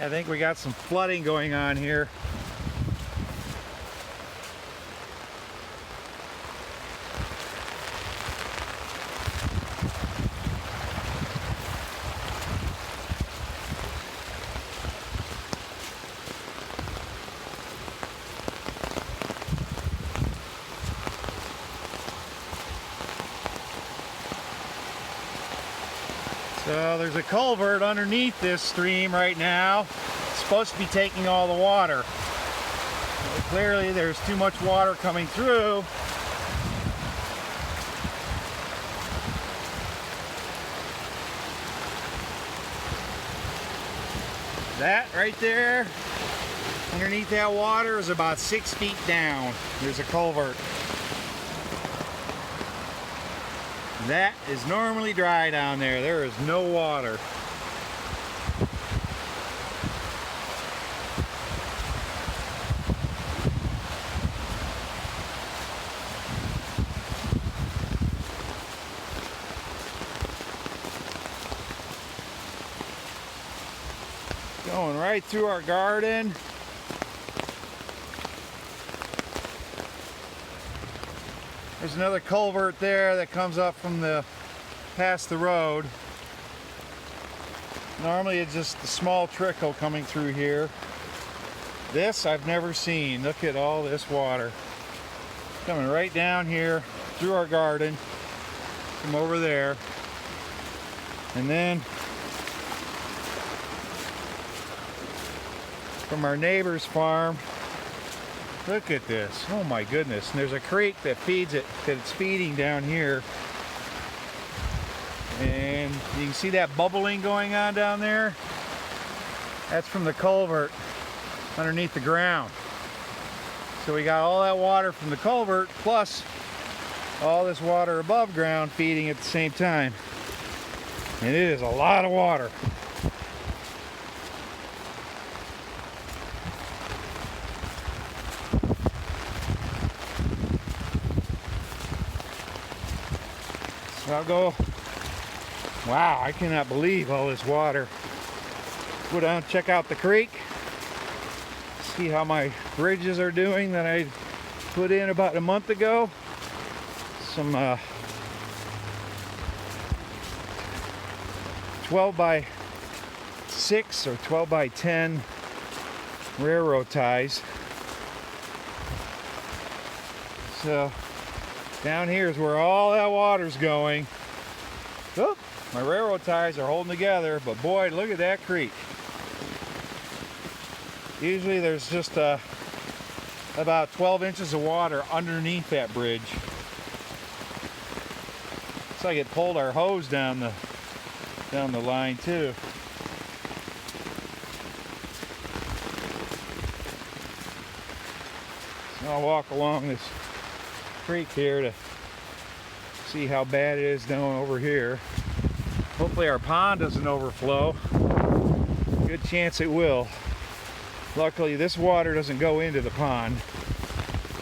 I think we got some flooding going on here. So there's a culvert underneath this stream right now. It's supposed to be taking all the water. Well, clearly there's too much water coming through. That right there, underneath that water, is about 6 feet down. There's a culvert. That is normally dry down there. There is no water. Going right through our garden. There's another culvert there that comes up from past the road. Normally it's just a small trickle coming through here. This I've never seen. Look at all this water coming right down here through our garden from over there, and then from our neighbor's farm. Look at this. Oh my goodness. And there's a creek that feeds it, that it's feeding down here. And you can see that bubbling going on down there. That's from the culvert underneath the ground. So we got all that water from the culvert plus all this water above ground feeding at the same time. And it is a lot of water. I'll go. Wow, I cannot believe all this water. Go down, check out the creek, see how my bridges are doing that I put in about a month ago. Some 12 by 6 or 12 by 10 railroad ties. So down here is where all that water's going. Oh, my railroad ties are holding together, but boy, look at that creek. Usually there's just about 12 inches of water underneath that bridge. Looks like it pulled our hose down the line too. So I'll walk along this creek here to see how bad it is down over here. Hopefully our pond doesn't overflow. Good chance it will. Luckily this water doesn't go into the pond.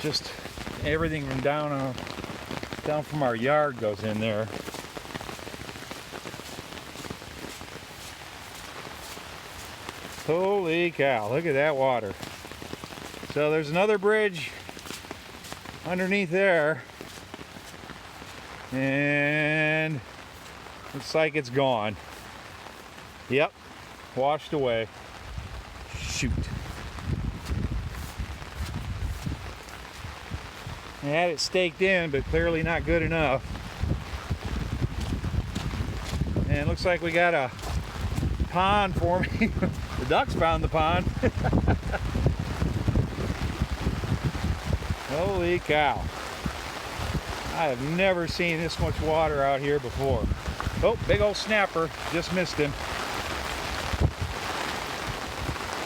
Just everything from down from our yard goes in there. Holy cow, look at that water. So there's another bridge underneath there, and looks like it's gone. Yep, washed away. Shoot. I had it staked in, but clearly not good enough. And it looks like we got a pond forming. The ducks found the pond. Holy cow. I have never seen this much water out here before. Oh, big old snapper. Just missed him.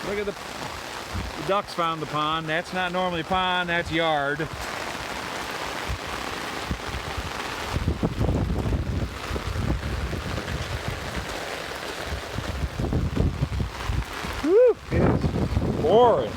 Look at the ducks found the pond. That's not normally pond, that's yard. Whew, it is pouring.